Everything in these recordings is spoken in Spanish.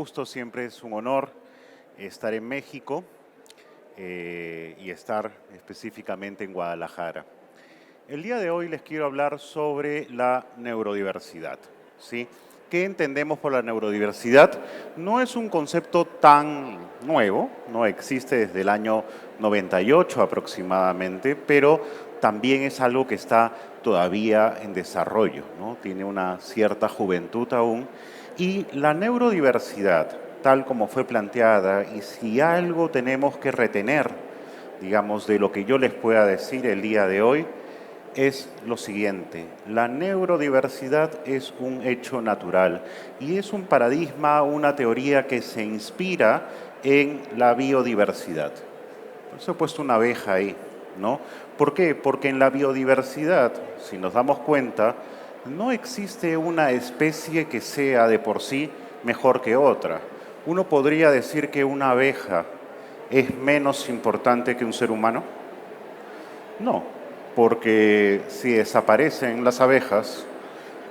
gusto, siempre es un honor estar en México y estar específicamente en Guadalajara. El día de hoy les quiero hablar sobre la neurodiversidad, ¿sí? ¿Qué entendemos por la neurodiversidad? No es un concepto tan nuevo, no existe desde el año 98 aproximadamente, pero también es algo que está todavía en desarrollo, ¿no? Tiene una cierta juventud aún. Y la neurodiversidad, tal como fue planteada, y si algo tenemos que retener, digamos, de lo que yo les pueda decir el día de hoy, es lo siguiente: la neurodiversidad es un hecho natural y es un paradigma, una teoría que se inspira en la biodiversidad. Por eso he puesto una abeja ahí, ¿no? ¿Por qué? Porque en la biodiversidad, si nos damos cuenta, no existe una especie que sea de por sí mejor que otra. Uno podría decir que una abeja es menos importante que un ser humano. No, porque si desaparecen las abejas,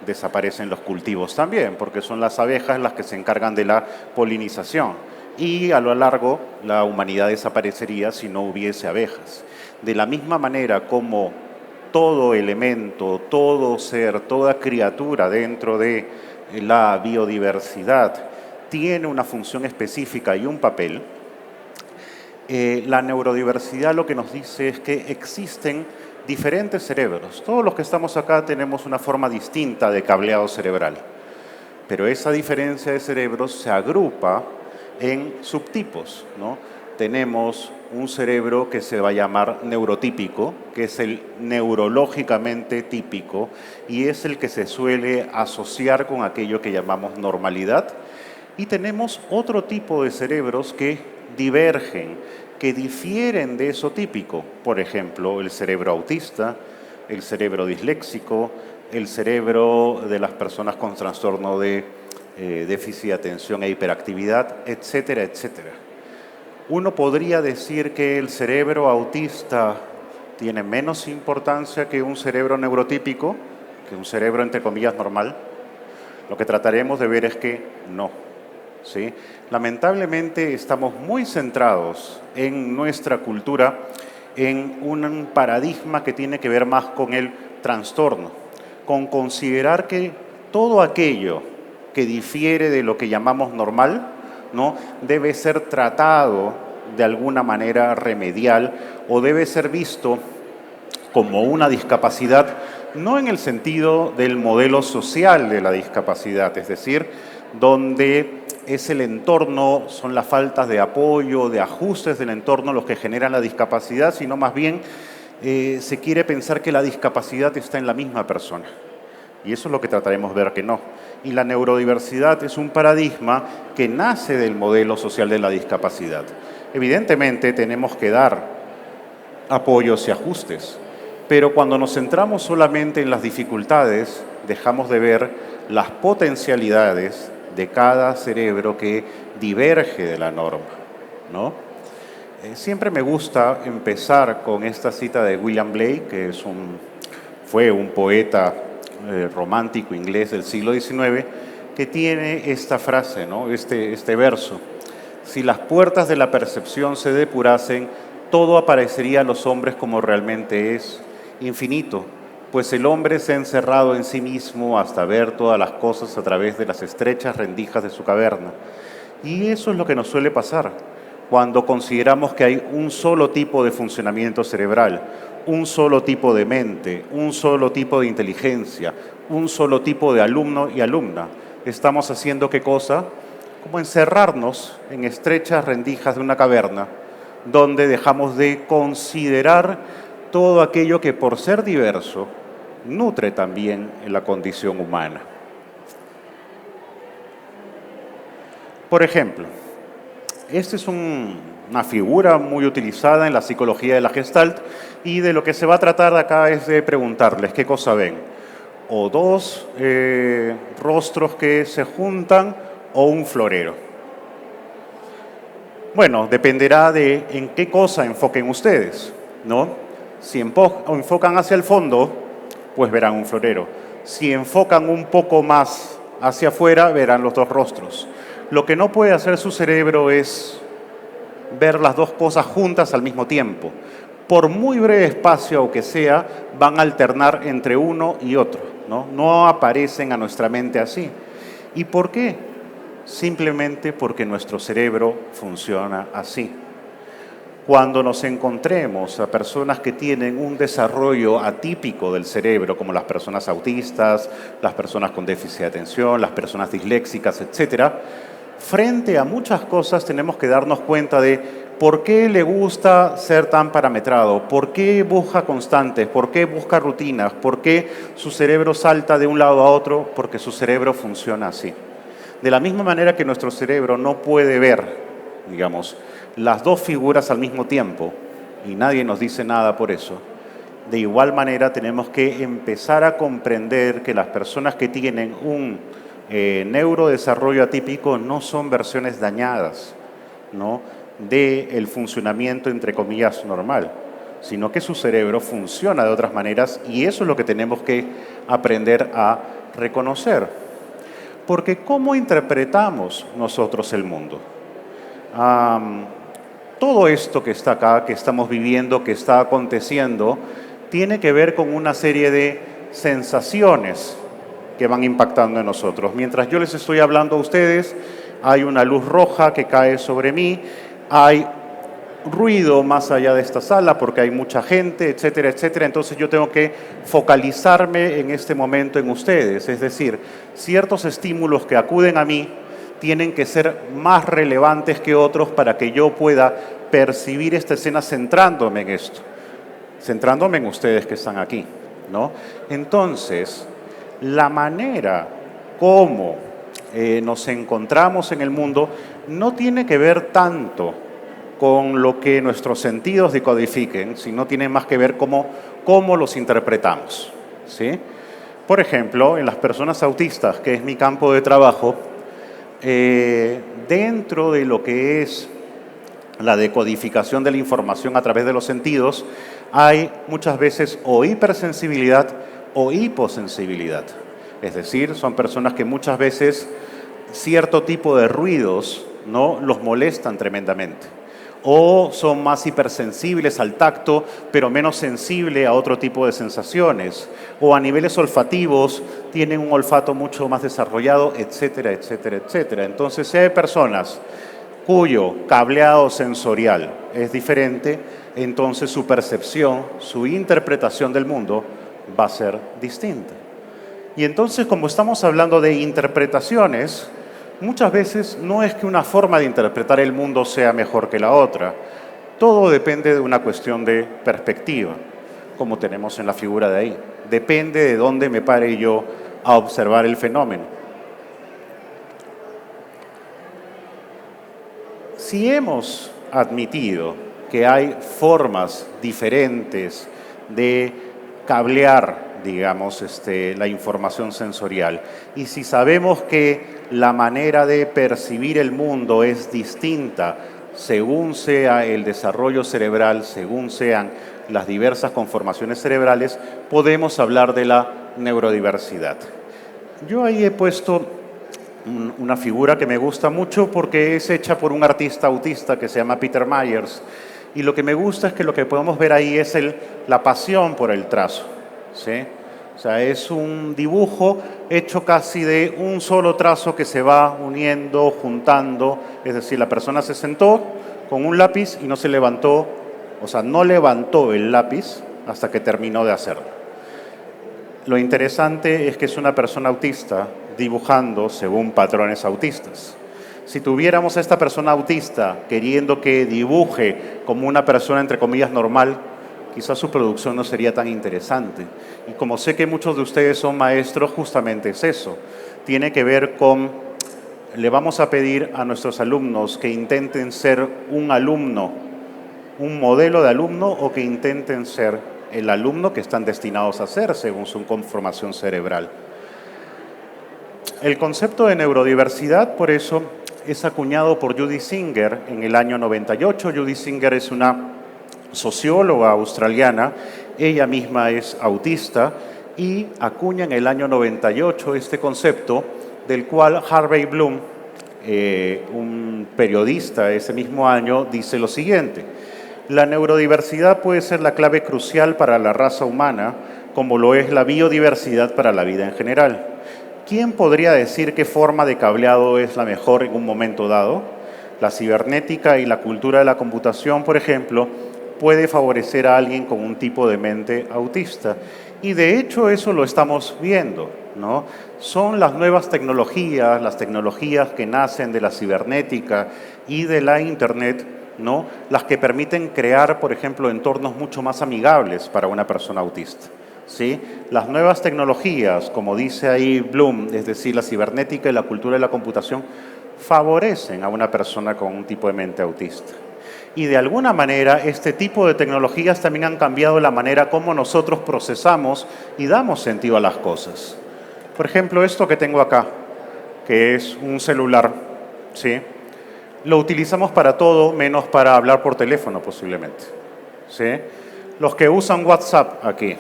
desaparecen los cultivos también, porque son las abejas las que se encargan de la polinización. Y a lo largo la humanidad desaparecería si no hubiese abejas. De la misma manera como todo elemento, todo ser, toda criatura dentro de la biodiversidad tiene una función específica y un papel, la neurodiversidad lo que nos dice es que existen diferentes cerebros. Todos los que estamos acá tenemos una forma distinta de cableado cerebral, pero esa diferencia de cerebros se agrupa en subtipos, ¿no? Tenemos un cerebro que se va a llamar neurotípico, que es el neurológicamente típico y es el que se suele asociar con aquello que llamamos normalidad. Y tenemos otro tipo de cerebros que divergen, que difieren de eso típico. Por ejemplo, el cerebro autista, el cerebro disléxico, el cerebro de las personas con trastorno de déficit de atención e hiperactividad, etcétera, etcétera. Uno podría decir que el cerebro autista tiene menos importancia que un cerebro neurotípico, que un cerebro entre comillas normal. Lo que trataremos de ver es que no, ¿sí? Lamentablemente estamos muy centrados en nuestra cultura en un paradigma que tiene que ver más con el trastorno, con considerar que todo aquello que difiere de lo que llamamos normal, ¿no?, debe ser tratado de alguna manera remedial o debe ser visto como una discapacidad, no en el sentido del modelo social de la discapacidad, es decir, donde es el entorno, son las faltas de apoyo, de ajustes del entorno los que generan la discapacidad, sino más bien se quiere pensar que la discapacidad está en la misma persona. Y eso es lo que trataremos de ver que no. Y la neurodiversidad es un paradigma que nace del modelo social de la discapacidad. Evidentemente tenemos que dar apoyos y ajustes, pero cuando nos centramos solamente en las dificultades, dejamos de ver las potencialidades de cada cerebro que diverge de la norma, ¿no? Siempre me gusta empezar con esta cita de William Blake, que fue un poeta romántico inglés del siglo XIX, que tiene esta frase, ¿no?, este verso: si las puertas de la percepción se depurasen, todo aparecería a los hombres como realmente es, infinito, pues el hombre se ha encerrado en sí mismo hasta ver todas las cosas a través de las estrechas rendijas de su caverna. Y eso es lo que nos suele pasar cuando consideramos que hay un solo tipo de funcionamiento cerebral, un solo tipo de mente, un solo tipo de inteligencia, un solo tipo de alumno y alumna. Estamos haciendo ¿qué cosa? Como encerrarnos en estrechas rendijas de una caverna, donde dejamos de considerar todo aquello que por ser diverso nutre también en la condición humana. Por ejemplo, esta es una figura muy utilizada en la psicología de la Gestalt y de lo que se va a tratar acá es de preguntarles qué cosa ven. O dos rostros que se juntan o un florero. Bueno, dependerá de en qué cosa enfoquen ustedes, ¿no? Si enfocan hacia el fondo, pues verán un florero. Si enfocan un poco más hacia afuera, verán los dos rostros. Lo que no puede hacer su cerebro es ver las dos cosas juntas al mismo tiempo. Por muy breve espacio que sea, van a alternar entre uno y otro, ¿no? No aparecen a nuestra mente así. ¿Y por qué? Simplemente porque nuestro cerebro funciona así. Cuando nos encontremos a personas que tienen un desarrollo atípico del cerebro, como las personas autistas, las personas con déficit de atención, las personas disléxicas, etc., frente a muchas cosas tenemos que darnos cuenta de por qué le gusta ser tan parametrado, por qué busca constantes, por qué busca rutinas, por qué su cerebro salta de un lado a otro, porque su cerebro funciona así. De la misma manera que nuestro cerebro no puede ver, digamos, las dos figuras al mismo tiempo, y nadie nos dice nada por eso, de igual manera tenemos que empezar a comprender que las personas que tienen un neurodesarrollo atípico no son versiones dañadas, ¿no?, del funcionamiento, entre comillas, normal, sino que su cerebro funciona de otras maneras y eso es lo que tenemos que aprender a reconocer. Porque ¿cómo interpretamos nosotros el mundo? Todo esto que está acá, que estamos viviendo, que está aconteciendo, tiene que ver con una serie de sensaciones que van impactando en nosotros. Mientras yo les estoy hablando a ustedes, hay una luz roja que cae sobre mí, hay ruido más allá de esta sala porque hay mucha gente, etcétera, etcétera. Entonces yo tengo que focalizarme en este momento en ustedes. Es decir, ciertos estímulos que acuden a mí tienen que ser más relevantes que otros para que yo pueda percibir esta escena centrándome en esto, centrándome en ustedes que están aquí, ¿no? Entonces, la manera como nos encontramos en el mundo no tiene que ver tanto con lo que nuestros sentidos decodifiquen, sino tiene más que ver cómo los interpretamos, ¿sí? Por ejemplo, en las personas autistas, que es mi campo de trabajo, dentro de lo que es la decodificación de la información a través de los sentidos, hay muchas veces o hipersensibilidad o hiposensibilidad. Es decir, son personas que muchas veces cierto tipo de ruidos, ¿no?, los molestan tremendamente. O son más hipersensibles al tacto, pero menos sensibles a otro tipo de sensaciones. O a niveles olfativos tienen un olfato mucho más desarrollado, etcétera, etcétera, etcétera. Entonces, si hay personas cuyo cableado sensorial es diferente, entonces su percepción, su interpretación del mundo va a ser distinta. Y entonces, como estamos hablando de interpretaciones, muchas veces no es que una forma de interpretar el mundo sea mejor que la otra. Todo depende de una cuestión de perspectiva, como tenemos en la figura de ahí. Depende de dónde me pare yo a observar el fenómeno. Si hemos admitido que hay formas diferentes de cablear, digamos, la información sensorial, y si sabemos que la manera de percibir el mundo es distinta según sea el desarrollo cerebral, según sean las diversas conformaciones cerebrales, podemos hablar de la neurodiversidad. Yo ahí he puesto una figura que me gusta mucho porque es hecha por un artista autista que se llama Peter Myers, y lo que me gusta es que lo que podemos ver ahí es la pasión por el trazo, ¿sí? O sea, es un dibujo hecho casi de un solo trazo que se va uniendo, juntando, es decir, la persona se sentó con un lápiz y no se levantó, o sea, no levantó el lápiz hasta que terminó de hacerlo. Lo interesante es que es una persona autista dibujando según patrones autistas. Si tuviéramos a esta persona autista queriendo que dibuje como una persona, entre comillas, normal, quizás su producción no sería tan interesante. Y como sé que muchos de ustedes son maestros, justamente es eso. Tiene que ver con, le vamos a pedir a nuestros alumnos que intenten ser un alumno, un modelo de alumno, o que intenten ser el alumno que están destinados a ser según su conformación cerebral. El concepto de neurodiversidad, por eso, es acuñado por Judy Singer en el año 98. Judy Singer es una socióloga australiana, ella misma es autista y acuña en el año 98 este concepto del cual Harvey Bloom un periodista ese mismo año dice lo siguiente: la neurodiversidad puede ser la clave crucial para la raza humana, como lo es la biodiversidad para la vida en general. ¿Quién podría decir qué forma de cableado es la mejor en un momento dado? La cibernética y la cultura de la computación, por ejemplo, puede favorecer a alguien con un tipo de mente autista. Y de hecho eso lo estamos viendo, ¿no? Son las nuevas tecnologías, las tecnologías que nacen de la cibernética y de la Internet, ¿no?, las que permiten crear, por ejemplo, entornos mucho más amigables para una persona autista, ¿sí? Las nuevas tecnologías, como dice ahí Bloom, es decir, la cibernética y la cultura de la computación, favorecen a una persona con un tipo de mente autista. Y de alguna manera este tipo de tecnologías también han cambiado la manera como nosotros procesamos y damos sentido a las cosas. Por ejemplo, esto que tengo acá, que es un celular, ¿sí?, lo utilizamos para todo menos para hablar por teléfono posiblemente, ¿sí? Los que usan WhatsApp aquí,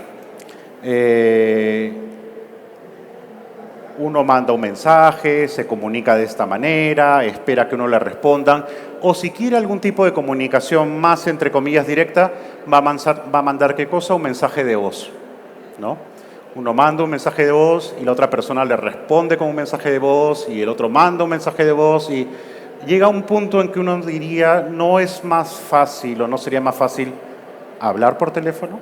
uno manda un mensaje, se comunica de esta manera, espera que uno le respondan, o si quiere algún tipo de comunicación más, entre comillas, directa, va a mandar ¿qué cosa? Un mensaje de voz, ¿no? Uno manda un mensaje de voz y la otra persona le responde con un mensaje de voz y el otro manda un mensaje de voz y llega a un punto en que uno diría, ¿no es más fácil o no sería más fácil hablar por teléfono?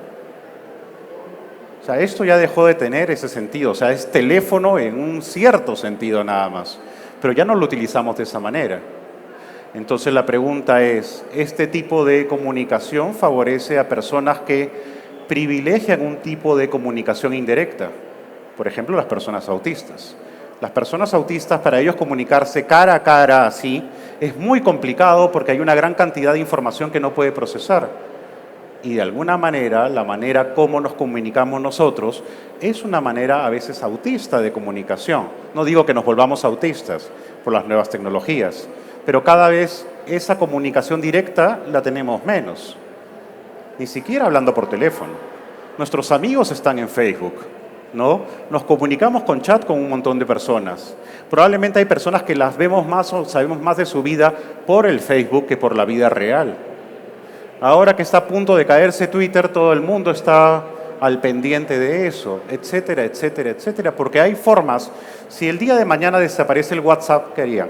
O sea, esto ya dejó de tener ese sentido, o sea, es teléfono en un cierto sentido nada más, pero ya no lo utilizamos de esa manera. Entonces la pregunta es, ¿este tipo de comunicación favorece a personas que privilegian un tipo de comunicación indirecta? Por ejemplo, las personas autistas. Las personas autistas, para ellos comunicarse cara a cara así, es muy complicado porque hay una gran cantidad de información que no puede procesar. Y de alguna manera, la manera como nos comunicamos nosotros es una manera a veces autista de comunicación. No digo que nos volvamos autistas por las nuevas tecnologías, pero cada vez esa comunicación directa la tenemos menos. Ni siquiera hablando por teléfono. Nuestros amigos están en Facebook, ¿no? Nos comunicamos con chat con un montón de personas. Probablemente hay personas que las vemos más o sabemos más de su vida por el Facebook que por la vida real. Ahora que está a punto de caerse Twitter, todo el mundo está al pendiente de eso, etcétera, etcétera, etcétera, porque hay formas. Si el día de mañana desaparece el WhatsApp, ¿qué haría?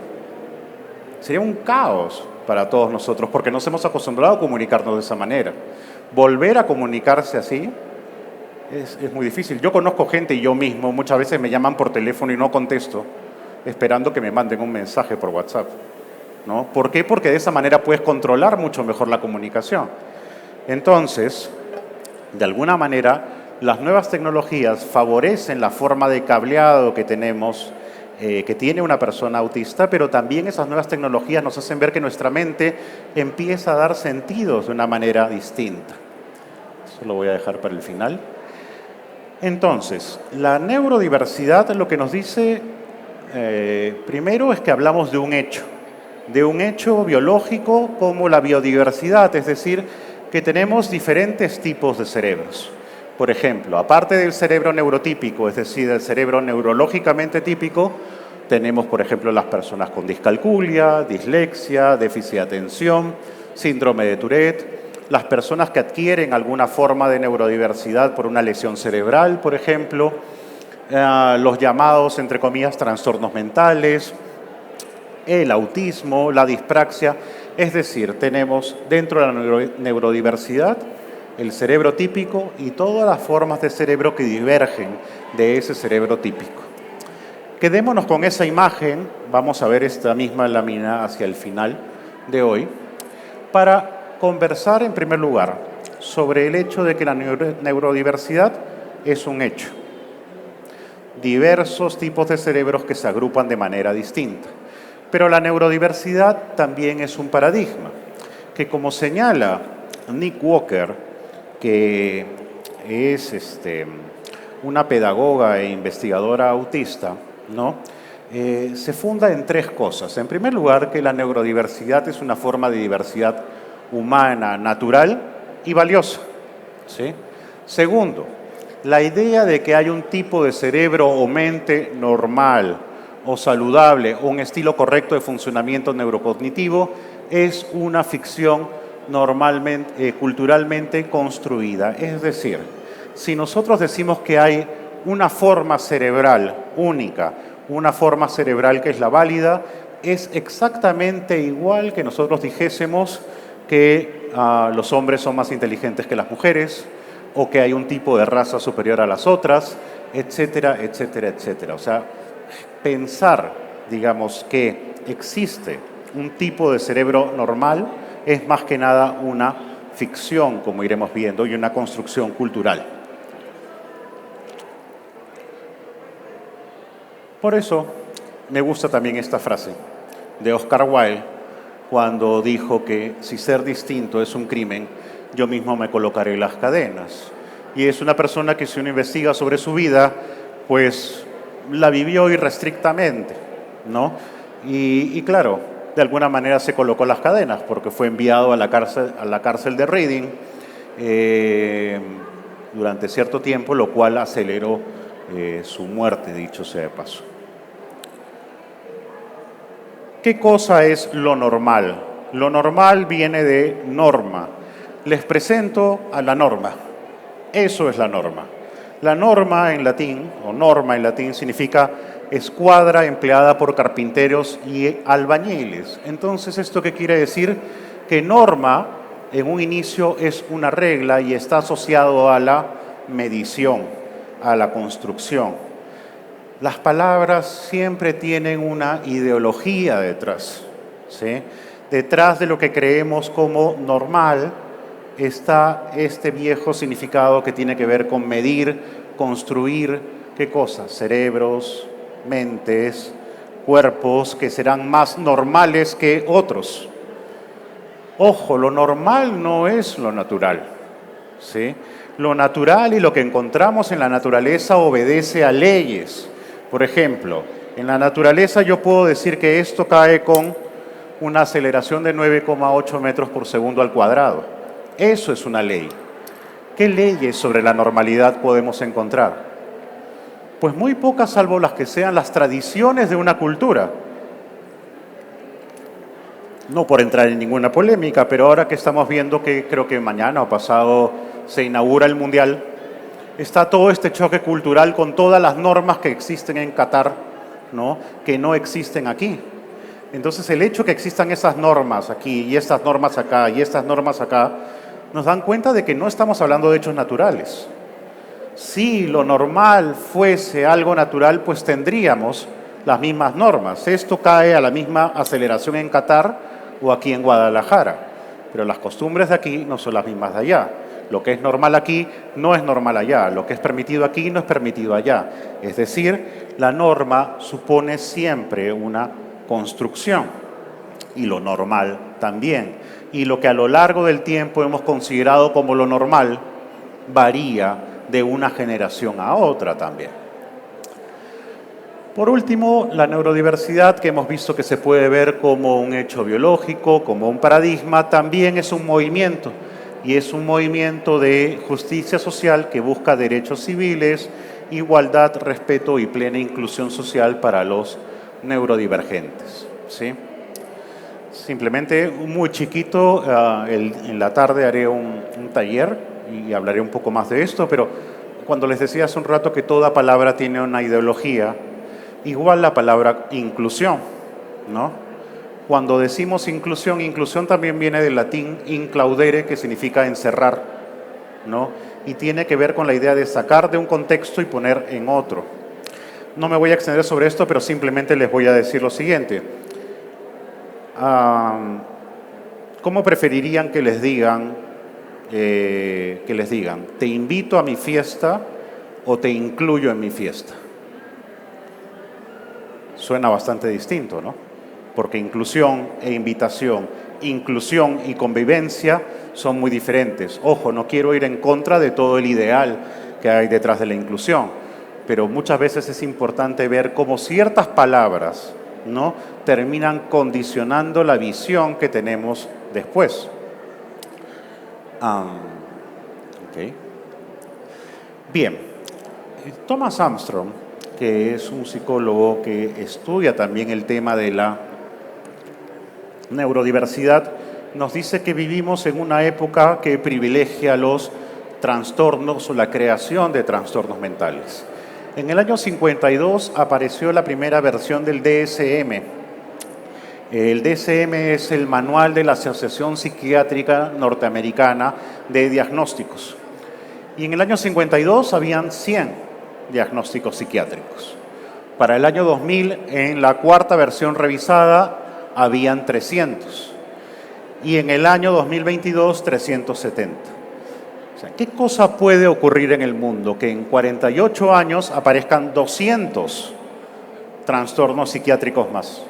Sería un caos para todos nosotros, porque nos hemos acostumbrado a comunicarnos de esa manera. Volver a comunicarse así es muy difícil. Yo conozco gente y yo mismo, muchas veces me llaman por teléfono y no contesto, esperando que me manden un mensaje por WhatsApp, ¿no? ¿Por qué? Porque de esa manera puedes controlar mucho mejor la comunicación. Entonces, de alguna manera, las nuevas tecnologías favorecen la forma de cableado que tenemos, que tiene una persona autista, pero también esas nuevas tecnologías nos hacen ver que nuestra mente empieza a dar sentidos de una manera distinta. Eso lo voy a dejar para el final. Entonces, la neurodiversidad lo que nos dice, primero, es que hablamos de un hecho biológico como la biodiversidad, es decir, que tenemos diferentes tipos de cerebros. Por ejemplo, aparte del cerebro neurotípico, es decir, del cerebro neurológicamente típico, tenemos, por ejemplo, las personas con discalculia, dislexia, déficit de atención, síndrome de Tourette, las personas que adquieren alguna forma de neurodiversidad por una lesión cerebral, por ejemplo, los llamados, entre comillas, trastornos mentales, el autismo, la dispraxia. Es decir, tenemos dentro de la neurodiversidad el cerebro típico y todas las formas de cerebro que divergen de ese cerebro típico. Quedémonos con esa imagen, vamos a ver esta misma lámina hacia el final de hoy, para conversar en primer lugar sobre el hecho de que la neurodiversidad es un hecho. Diversos tipos de cerebros que se agrupan de manera distinta. Pero la neurodiversidad también es un paradigma, que como señala Nick Walker, que es una pedagoga e investigadora autista, ¿no? Se funda en tres cosas. En primer lugar, que la neurodiversidad es una forma de diversidad humana, natural y valiosa, ¿sí? Segundo, la idea de que hay un tipo de cerebro o mente normal, o saludable o un estilo correcto de funcionamiento neurocognitivo es una ficción normalmente, culturalmente construida. Es decir, si nosotros decimos que hay una forma cerebral única, una forma cerebral que es la válida, es exactamente igual que nosotros dijésemos que los hombres son más inteligentes que las mujeres o que hay un tipo de raza superior a las otras, etcétera, etcétera, etcétera. O sea, pensar, digamos, que existe un tipo de cerebro normal es más que nada una ficción, como iremos viendo, y una construcción cultural. Por eso me gusta también esta frase de Oscar Wilde cuando dijo que si ser distinto es un crimen, yo mismo me colocaré las cadenas. Y es una persona que si uno investiga sobre su vida, pues la vivió irrestrictamente, ¿no? Y claro, de alguna manera se colocó las cadenas porque fue enviado a la cárcel de Reading durante cierto tiempo, lo cual aceleró su muerte, dicho sea de paso. ¿Qué cosa es lo normal? Lo normal viene de norma. Les presento a la norma. Eso es la norma. La norma en latín, o norma en latín, significa escuadra empleada por carpinteros y albañiles. Entonces, ¿esto qué quiere decir? Que norma, en un inicio, es una regla y está asociado a la medición, a la construcción. Las palabras siempre tienen una ideología detrás, ¿sí? Detrás de lo que creemos como normal está este viejo significado que tiene que ver con medir, construir, ¿qué cosas? Cerebros, mentes, cuerpos que serán más normales que otros. Ojo, lo normal no es lo natural, ¿sí? Lo natural y lo que encontramos en la naturaleza obedece a leyes. Por ejemplo, en la naturaleza yo puedo decir que esto cae con una aceleración de 9,8 metros por segundo al cuadrado. Eso es una ley. ¿Qué leyes sobre la normalidad podemos encontrar? Pues muy pocas, salvo las que sean las tradiciones de una cultura. No por entrar en ninguna polémica, pero ahora que estamos viendo que creo que mañana o pasado se inaugura el Mundial, está todo este choque cultural con todas las normas que existen en Qatar, ¿no? Que no existen aquí. Entonces, el hecho que existan esas normas aquí y estas normas acá y estas normas acá, nos dan cuenta de que no estamos hablando de hechos naturales. Si lo normal fuese algo natural, pues tendríamos las mismas normas. Esto cae a la misma aceleración en Qatar o aquí en Guadalajara, pero las costumbres de aquí no son las mismas de allá. Lo que es normal aquí no es normal allá. Lo que es permitido aquí no es permitido allá. Es decir, la norma supone siempre una construcción y lo normal también. Y lo que a lo largo del tiempo hemos considerado como lo normal varía de una generación a otra también. Por último, la neurodiversidad, que hemos visto que se puede ver como un hecho biológico, como un paradigma, también es un movimiento. Y es un movimiento de justicia social que busca derechos civiles, igualdad, respeto y plena inclusión social para los neurodivergentes, ¿sí? Simplemente muy chiquito, en la tarde haré un taller y hablaré un poco más de esto, pero cuando les decía hace un rato que toda palabra tiene una ideología, igual la palabra inclusión, ¿no? Cuando decimos inclusión, inclusión también viene del latín inclaudere, que significa encerrar, ¿no? Y tiene que ver con la idea de sacar de un contexto y poner en otro. No me voy a extender sobre esto, pero simplemente les voy a decir lo siguiente. ¿Cómo preferirían que les digan, te invito a mi fiesta o te incluyo en mi fiesta? Suena bastante distinto, ¿no? Porque inclusión e invitación, inclusión y convivencia son muy diferentes. Ojo, no quiero ir en contra de todo el ideal que hay detrás de la inclusión, pero muchas veces es importante ver cómo ciertas palabras, ¿no?, terminan condicionando la visión que tenemos después. Okay. Bien, Thomas Armstrong, que es un psicólogo que estudia también el tema de la neurodiversidad, nos dice que vivimos en una época que privilegia los trastornos o la creación de trastornos mentales. En el año 52 apareció la primera versión del DSM. El DSM es el manual de la Asociación Psiquiátrica Norteamericana de Diagnósticos. Y en el año 52 habían 100 diagnósticos psiquiátricos. Para el año 2000, en la cuarta versión revisada, habían 300. Y en el año 2022, 370. O sea, ¿qué cosa puede ocurrir en el mundo? Que en 48 años aparezcan 200 trastornos psiquiátricos más.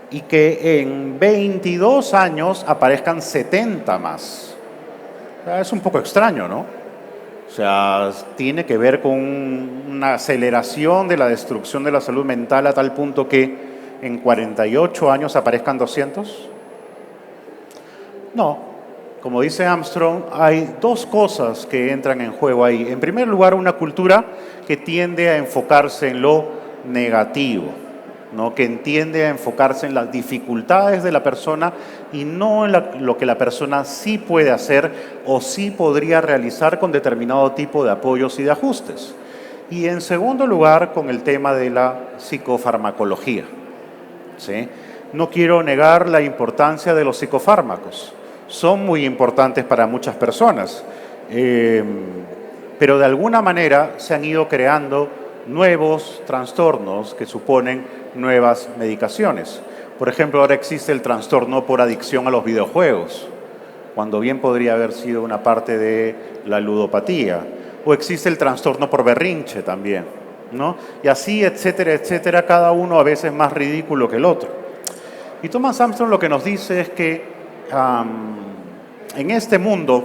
Y que en 22 años aparezcan 70 más. O sea, es un poco extraño, ¿no? O sea, tiene que ver con una aceleración de la destrucción de la salud mental a tal punto que en 48 años aparezcan 200. No. Como dice Armstrong, hay dos cosas que entran en juego ahí. En primer lugar, una cultura que tiende a enfocarse en lo negativo, ¿no? Que tiende a enfocarse en las dificultades de la persona y no en lo que la persona sí puede hacer o sí podría realizar con determinado tipo de apoyos y de ajustes. Y en segundo lugar, con el tema de la psicofarmacología, ¿sí? No quiero negar la importancia de los psicofármacos. Son muy importantes para muchas personas, pero de alguna manera se han ido creando nuevos trastornos que suponen nuevas medicaciones. Por ejemplo, ahora existe el trastorno por adicción a los videojuegos, cuando bien podría haber sido una parte de la ludopatía. O existe el trastorno por berrinche también, ¿no? Y así, etcétera, etcétera, cada uno a veces más ridículo que el otro. Y Thomas Armstrong lo que nos dice es que en este mundo,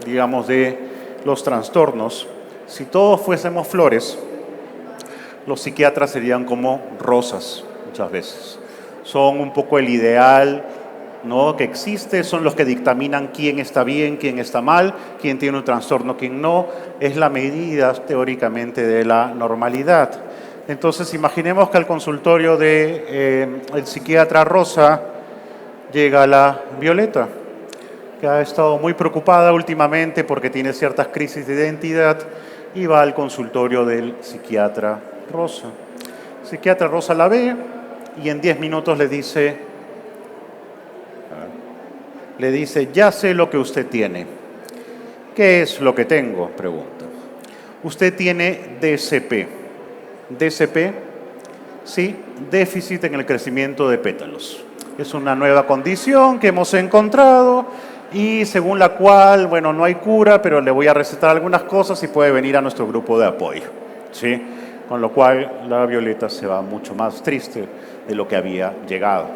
digamos, de los trastornos, si todos fuésemos flores, los psiquiatras serían como rosas muchas veces. Son un poco el ideal, ¿no?, que existe, son los que dictaminan quién está bien, quién está mal, quién tiene un trastorno, quién no. Es la medida teóricamente de la normalidad. Entonces, imaginemos que al consultorio del psiquiatra rosa llega la Violeta, que ha estado muy preocupada últimamente porque tiene ciertas crisis de identidad y va al consultorio del psiquiatra rosa. El psiquiatra rosa la ve y en 10 minutos le dice, ya sé lo que usted tiene. ¿Qué es lo que tengo?, pregunta. Usted tiene DCP. DCP, sí, déficit en el crecimiento de pétalos. Es una nueva condición que hemos encontrado y según la cual, bueno, no hay cura, pero le voy a recetar algunas cosas y puede venir a nuestro grupo de apoyo, ¿sí? Con lo cual la Violeta se va mucho más triste de lo que había llegado.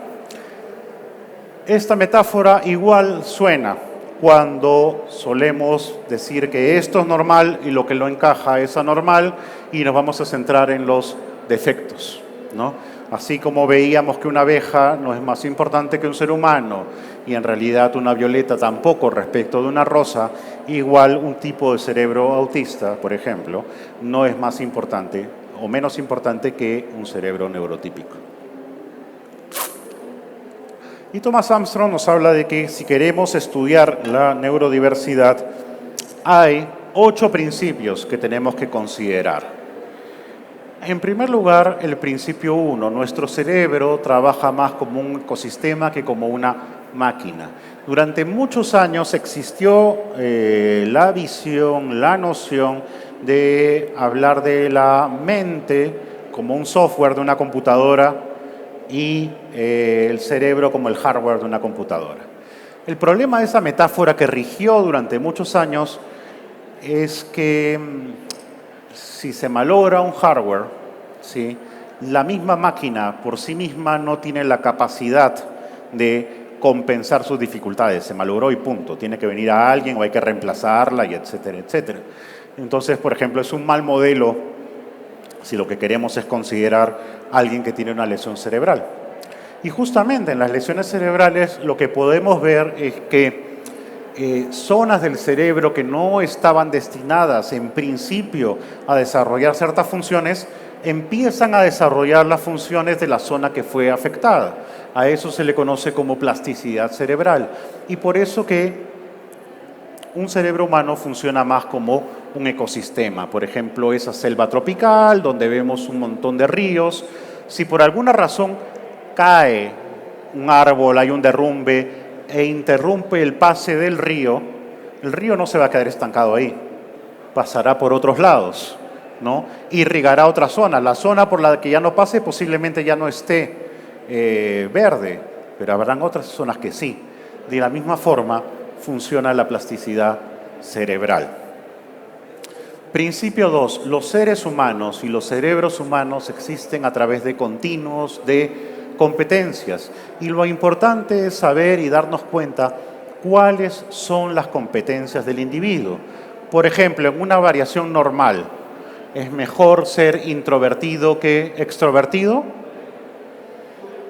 Esta metáfora igual suena cuando solemos decir que esto es normal y lo que lo encaja es anormal y nos vamos a centrar en los defectos, ¿no? Así como veíamos que una abeja no es más importante que un ser humano y en realidad una violeta tampoco respecto de una rosa, igual un tipo de cerebro autista, por ejemplo, no es más importante o menos importante que un cerebro neurotípico. Y Thomas Armstrong nos habla de que si queremos estudiar la neurodiversidad, hay 8 principios que tenemos que considerar. En primer lugar, el principio 1, nuestro cerebro trabaja más como un ecosistema que como una máquina. Durante muchos años existió la visión, la noción de hablar de la mente como un software de una computadora y el cerebro como el hardware de una computadora. El problema de esa metáfora que rigió durante muchos años es que si se malogra un hardware, ¿sí?, la misma máquina por sí misma no tiene la capacidad de compensar sus dificultades. Se malogró y punto. Tiene que venir a alguien o hay que reemplazarla y etcétera, etcétera. Entonces, por ejemplo, es un mal modelo si lo que queremos es considerar a alguien que tiene una lesión cerebral. Y justamente en las lesiones cerebrales lo que podemos ver es que zonas del cerebro que no estaban destinadas en principio a desarrollar ciertas funciones, empiezan a desarrollar las funciones de la zona que fue afectada. A eso se le conoce como plasticidad cerebral. Y por eso que un cerebro humano funciona más como un ecosistema. Por ejemplo, esa selva tropical donde vemos un montón de ríos. Si por alguna razón cae un árbol, hay un derrumbe e interrumpe el pase del río, el río no se va a quedar estancado ahí. Pasará por otros lados, ¿no? Irrigará otra zona. La zona por la que ya no pase posiblemente ya no esté verde, pero habrán otras zonas que sí. De la misma forma funciona la plasticidad cerebral. Principio 2. Los seres humanos y los cerebros humanos existen a través de continuos de competencias. Y lo importante es saber y darnos cuenta cuáles son las competencias del individuo. Por ejemplo, en una variación normal, ¿es mejor ser introvertido que extrovertido?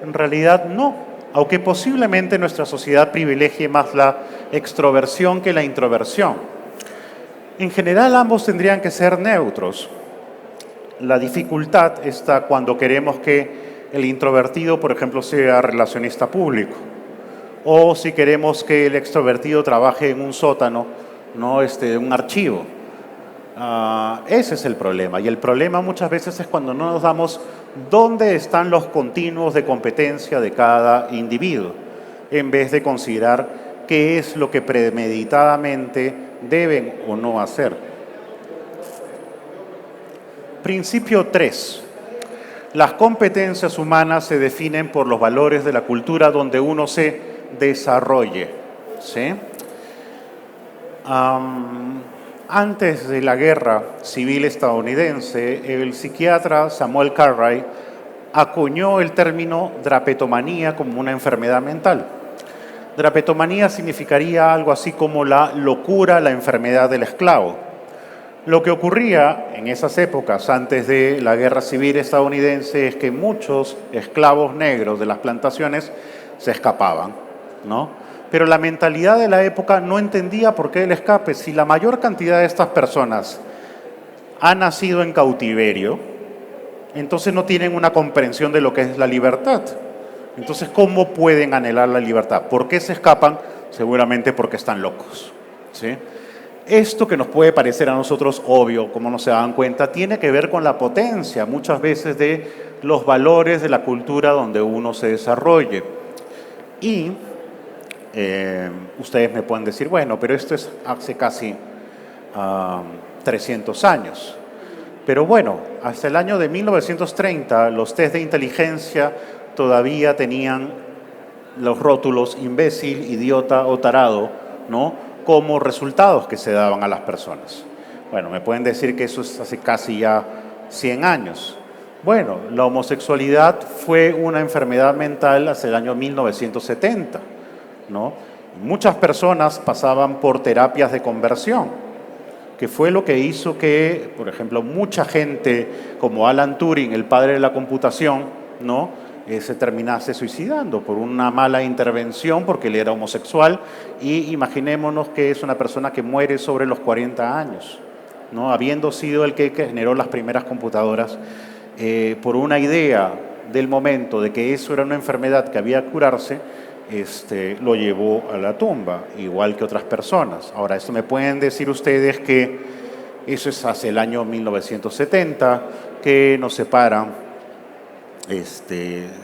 En realidad no, aunque posiblemente nuestra sociedad privilegie más la extroversión que la introversión. En general ambos tendrían que ser neutros. La dificultad está cuando queremos que el introvertido, por ejemplo, sea relacionista público, o si queremos que el extrovertido trabaje en un sótano, no un archivo. Ese es el problema, y el problema muchas veces es cuando no nos damos dónde están los continuos de competencia de cada individuo, en vez de considerar qué es lo que premeditadamente deben o no hacer. Principio 3. Las competencias humanas se definen por los valores de la cultura donde uno se desarrolle. ¿Sí? Antes de la Guerra Civil Estadounidense, el psiquiatra Samuel Cartwright acuñó el término drapetomanía como una enfermedad mental. Drapetomanía significaría algo así como la locura, la enfermedad del esclavo. Lo que ocurría en esas épocas, antes de la Guerra Civil Estadounidense, es que muchos esclavos negros de las plantaciones se escapaban, ¿no? Pero la mentalidad de la época no entendía por qué el escape. Si la mayor cantidad de estas personas ha nacido en cautiverio, entonces no tienen una comprensión de lo que es la libertad. Entonces, ¿cómo pueden anhelar la libertad? ¿Por qué se escapan? Seguramente porque están locos, ¿sí? Esto que nos puede parecer a nosotros obvio, como no se dan cuenta, tiene que ver con la potencia, muchas veces, de los valores de la cultura donde uno se desarrolle. Y ustedes me pueden decir, bueno, pero esto es hace casi 300 años. Pero bueno, hasta el año de 1930 los test de inteligencia todavía tenían los rótulos imbécil, idiota o tarado, ¿no?, como resultados que se daban a las personas. Bueno, me pueden decir que eso es hace casi ya 100 años. Bueno, la homosexualidad fue una enfermedad mental hacia el año 1970, ¿no? Muchas personas pasaban por terapias de conversión, que fue lo que hizo que, por ejemplo, mucha gente como Alan Turing, el padre de la computación, ¿no?, se terminase suicidando por una mala intervención porque él era homosexual, y imaginémonos que es una persona que muere sobre los 40 años, ¿no?, habiendo sido el que generó las primeras computadoras, por una idea del momento de que eso era una enfermedad que había que curarse, lo llevó a la tumba, igual que otras personas. Ahora, esto me pueden decir ustedes que eso es hace el año 1970, que nos separan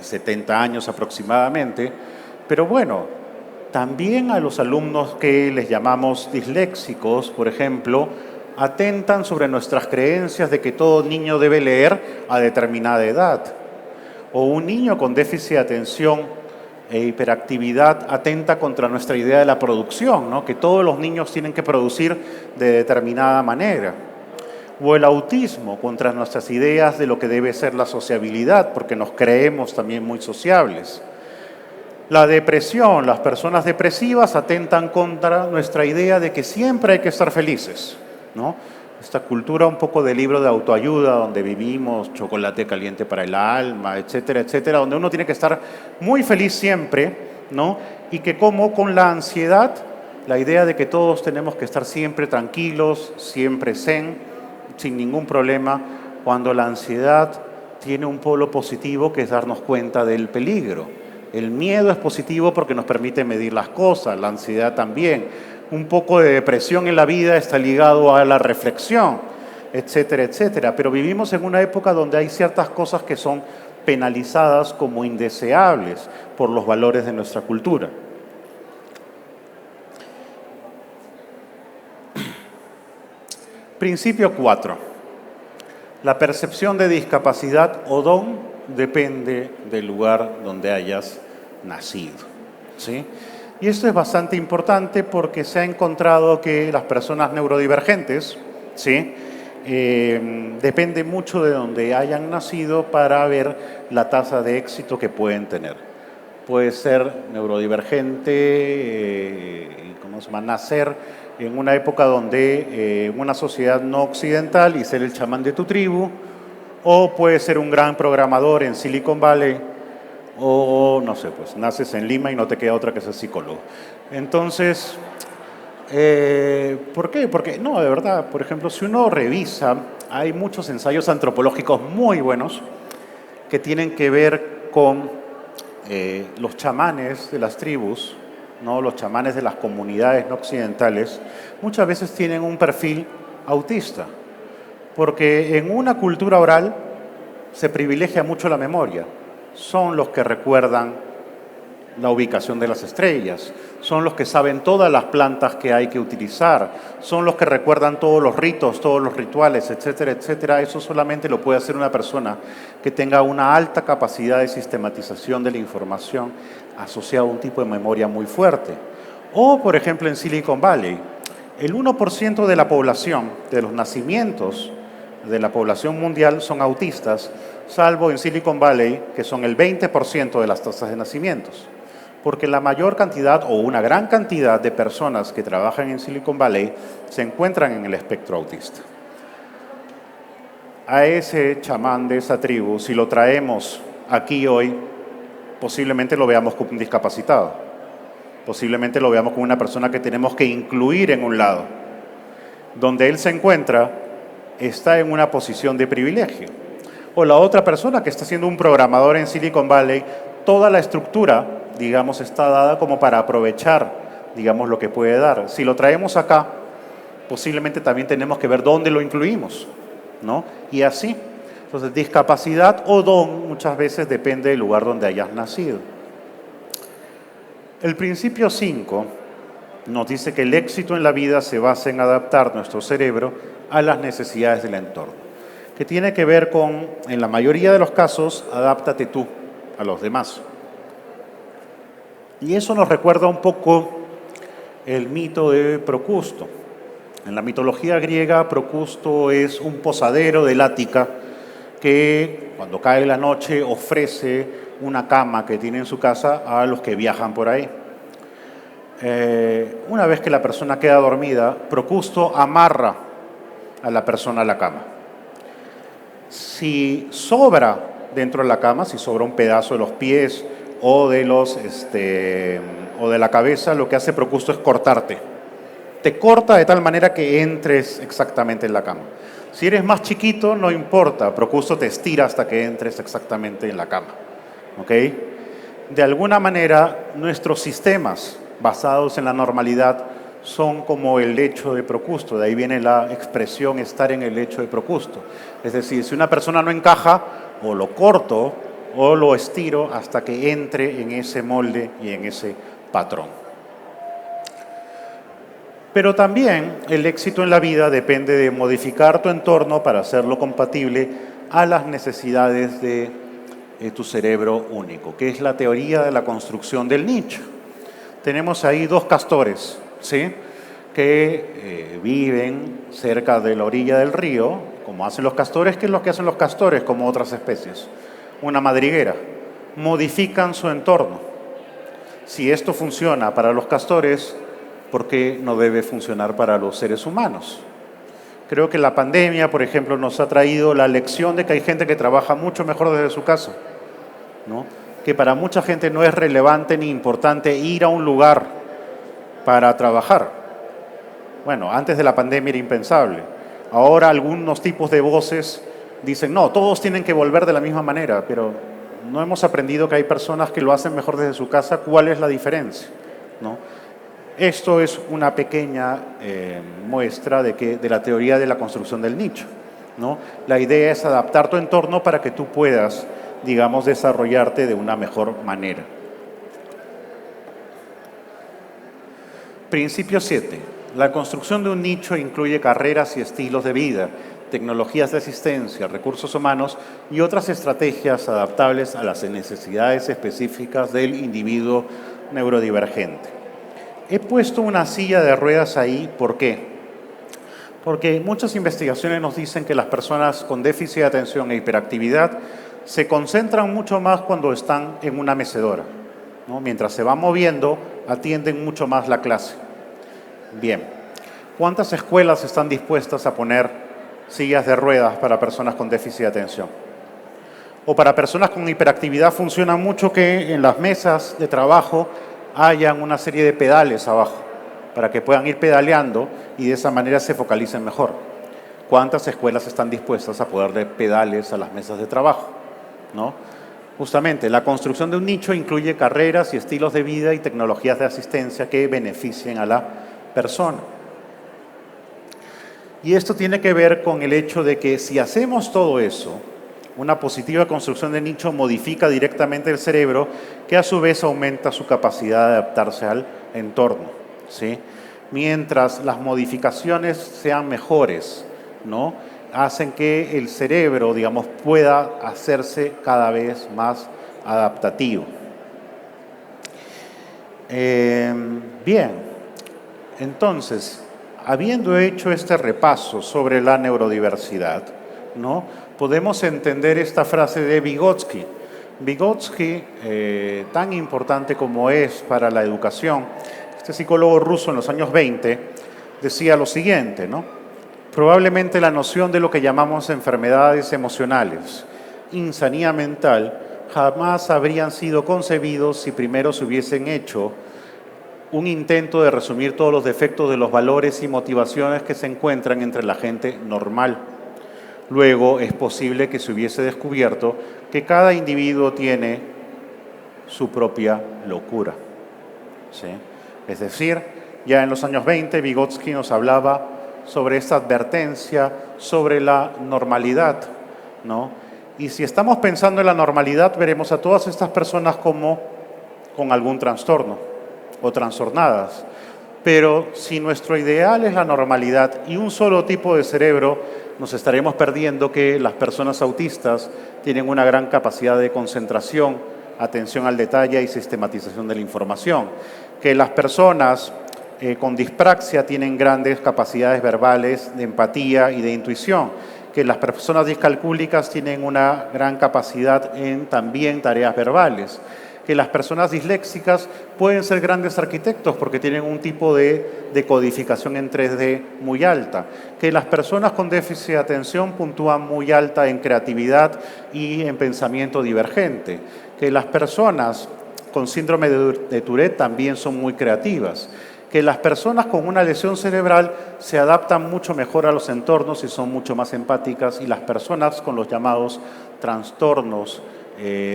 70 años aproximadamente, pero bueno, también a los alumnos que les llamamos disléxicos, por ejemplo, atentan sobre nuestras creencias de que todo niño debe leer a determinada edad, o un niño con déficit de atención e hiperactividad atenta contra nuestra idea de la producción, ¿no?, que todos los niños tienen que producir de determinada manera. O el autismo contra nuestras ideas de lo que debe ser la sociabilidad, porque nos creemos también muy sociables. La depresión, las personas depresivas atentan contra nuestra idea de que siempre hay que estar felices, ¿no? Esta cultura un poco de libro de autoayuda, donde vivimos, chocolate caliente para el alma, etcétera, etcétera, donde uno tiene que estar muy feliz siempre, ¿no? Y que como con la ansiedad La idea de que todos tenemos que estar siempre tranquilos, siempre zen, sin ningún problema, cuando la ansiedad tiene un polo positivo que es darnos cuenta del peligro. El miedo es positivo porque nos permite medir las cosas, la ansiedad también. Un poco de depresión en la vida está ligado a la reflexión, etcétera, etcétera. Pero vivimos en una época donde hay ciertas cosas que son penalizadas como indeseables por los valores de nuestra cultura. Principio 4. La percepción de discapacidad o don depende del lugar donde hayas nacido, ¿sí? Y esto es bastante importante porque se ha encontrado que las personas neurodivergentes, ¿sí?, depende mucho de donde hayan nacido para ver la tasa de éxito que pueden tener. Puede ser neurodivergente, nacer en una época donde en una sociedad no occidental y ser el chamán de tu tribu, o puede ser un gran programador en Silicon Valley, o no sé, pues naces en Lima y no te queda otra que ser psicólogo. Entonces, ¿por qué? Porque, no, de verdad, por ejemplo, si uno revisa, hay muchos ensayos antropológicos muy buenos que tienen que ver con los chamanes de las tribus, ¿no? Los chamanes de las comunidades no occidentales, muchas veces tienen un perfil autista, porque en una cultura oral se privilegia mucho la memoria. Son los que recuerdan la ubicación de las estrellas, son los que saben todas las plantas que hay que utilizar, son los que recuerdan todos los ritos, todos los rituales, etcétera, etcétera. Eso solamente lo puede hacer una persona que tenga una alta capacidad de sistematización de la información asociada a un tipo de memoria muy fuerte. O, por ejemplo, en Silicon Valley, el 1% de la población, de los nacimientos de la población mundial son autistas, salvo en Silicon Valley, que son el 20% de las tasas de nacimientos. Porque la mayor cantidad o una gran cantidad de personas que trabajan en Silicon Valley se encuentran en el espectro autista. A ese chamán de esa tribu, si lo traemos aquí hoy, posiblemente lo veamos como un discapacitado. Posiblemente lo veamos como una persona que tenemos que incluir en un lado. Donde él se encuentra, está en una posición de privilegio. O la otra persona que está siendo un programador en Silicon Valley, toda la estructura, digamos, está dada como para aprovechar, digamos, lo que puede dar. Si lo traemos acá, posiblemente también tenemos que ver dónde lo incluimos, ¿no? Y así. Entonces, discapacidad o don muchas veces depende del lugar donde hayas nacido. El principio 5 nos dice que el éxito en la vida se basa en adaptar nuestro cerebro a las necesidades del entorno, que tiene que ver con, en la mayoría de los casos, adáptate tú a los demás. Y eso nos recuerda un poco el mito de Procusto. En la mitología griega, Procusto es un posadero del Ática que cuando cae la noche ofrece una cama que tiene en su casa a los que viajan por ahí. Una vez que la persona queda dormida, Procusto amarra a la persona a la cama. Si sobra dentro de la cama, si sobra un pedazo de los pies o de la cabeza, lo que hace Procusto es cortarte. Te corta de tal manera que entres exactamente en la cama. Si eres más chiquito, no importa, Procusto te estira hasta que entres exactamente en la cama. ¿Ok? De alguna manera, nuestros sistemas basados en la normalidad son como el lecho de Procusto. De ahí viene la expresión estar en el lecho de Procusto. Es decir, si una persona no encaja, o lo corto o lo estiro hasta que entre en ese molde y en ese patrón. Pero también el éxito en la vida depende de modificar tu entorno para hacerlo compatible a las necesidades de tu cerebro único, que es la teoría de la construcción del nicho. Tenemos ahí dos castores, ¿sí?, que viven cerca de la orilla del río, como hacen los castores. ¿Qué es lo que hacen los castores como otras especies? Una madriguera. Modifican su entorno. Si esto funciona para los castores, ¿por qué no debe funcionar para los seres humanos? Creo que la pandemia, por ejemplo, nos ha traído la lección de que hay gente que trabaja mucho mejor desde su casa, ¿no? Que para mucha gente no es relevante ni importante ir a un lugar para trabajar. Bueno, antes de la pandemia era impensable. Ahora algunos tipos de voces dicen, no, todos tienen que volver de la misma manera, pero no hemos aprendido que hay personas que lo hacen mejor desde su casa. ¿Cuál es la diferencia? ¿No? Esto es una pequeña muestra de la teoría de la construcción del nicho, ¿no? La idea es adaptar tu entorno para que tú puedas, digamos, desarrollarte de una mejor manera. Principio 7. La construcción de un nicho incluye carreras y estilos de vida, tecnologías de asistencia, recursos humanos y otras estrategias adaptables a las necesidades específicas del individuo neurodivergente. He puesto una silla de ruedas ahí, ¿por qué? Porque muchas investigaciones nos dicen que las personas con déficit de atención e hiperactividad se concentran mucho más cuando están en una mecedora, ¿no? Mientras se van moviendo, atienden mucho más la clase. Bien, ¿cuántas escuelas están dispuestas a poner sillas de ruedas para personas con déficit de atención? O para personas con hiperactividad funciona mucho que en las mesas de trabajo hayan una serie de pedales abajo para que puedan ir pedaleando y de esa manera se focalicen mejor. ¿Cuántas escuelas están dispuestas a ponerle pedales a las mesas de trabajo? ¿No? Justamente, la construcción de un nicho incluye carreras y estilos de vida y tecnologías de asistencia que beneficien a la persona. Y esto tiene que ver con el hecho de que si hacemos todo eso, una positiva construcción de nicho modifica directamente el cerebro, que a su vez aumenta su capacidad de adaptarse al entorno, ¿sí? Mientras las modificaciones sean mejores, ¿no? Hacen que el cerebro, digamos, pueda hacerse cada vez más adaptativo. Bien, entonces, habiendo hecho este repaso sobre la neurodiversidad, ¿no? Podemos entender esta frase de Vygotsky. Vygotsky, tan importante como es para la educación, este psicólogo ruso en los años 20 decía lo siguiente, ¿no? Probablemente la noción de lo que llamamos enfermedades emocionales, insanía mental, jamás habrían sido concebidos si primero se hubiesen hecho un intento de resumir todos los defectos de los valores y motivaciones que se encuentran entre la gente normal. Luego es posible que se hubiese descubierto que cada individuo tiene su propia locura, ¿sí? Es decir, ya en los años 20 Vygotsky nos hablaba sobre esta advertencia, sobre la normalidad, ¿no? Y si estamos pensando en la normalidad, veremos a todas estas personas como con algún trastorno o trastornadas. Pero si nuestro ideal es la normalidad y un solo tipo de cerebro, nos estaremos perdiendo que las personas autistas tienen una gran capacidad de concentración, atención al detalle y sistematización de la información. Que las personas con dispraxia tienen grandes capacidades verbales de empatía y de intuición. Que las personas discalcúlicas tienen una gran capacidad en también tareas verbales. Que las personas disléxicas pueden ser grandes arquitectos porque tienen un tipo de codificación en 3D muy alta. Que las personas con déficit de atención puntúan muy alta en creatividad y en pensamiento divergente. Que las personas con síndrome de Tourette también son muy creativas. Que las personas con una lesión cerebral se adaptan mucho mejor a los entornos y son mucho más empáticas, y las personas con los llamados trastornos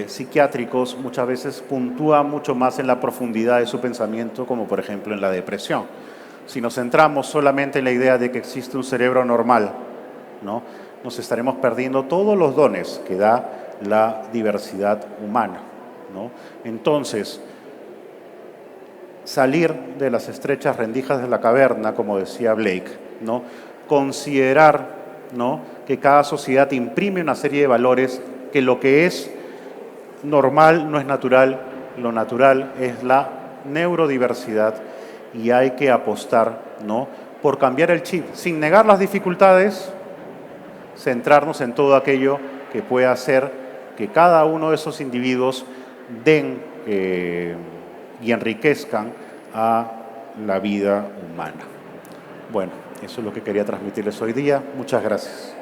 psiquiátricos muchas veces puntúan mucho más en la profundidad de su pensamiento, como por ejemplo en la depresión. Si nos centramos solamente en la idea de que existe un cerebro normal, ¿no?, nos estaremos perdiendo todos los dones que da la diversidad humana, ¿no? Entonces, salir de las estrechas rendijas de la caverna, como decía Blake, ¿no?, considerar, ¿no?, que cada sociedad imprime una serie de valores, que lo que es normal no es natural, lo natural es la neurodiversidad, y hay que apostar, ¿no?, por cambiar el chip, sin negar las dificultades, centrarnos en todo aquello que pueda hacer que cada uno de esos individuos den y enriquezcan a la vida humana. Bueno, eso es lo que quería transmitirles hoy día. Muchas gracias.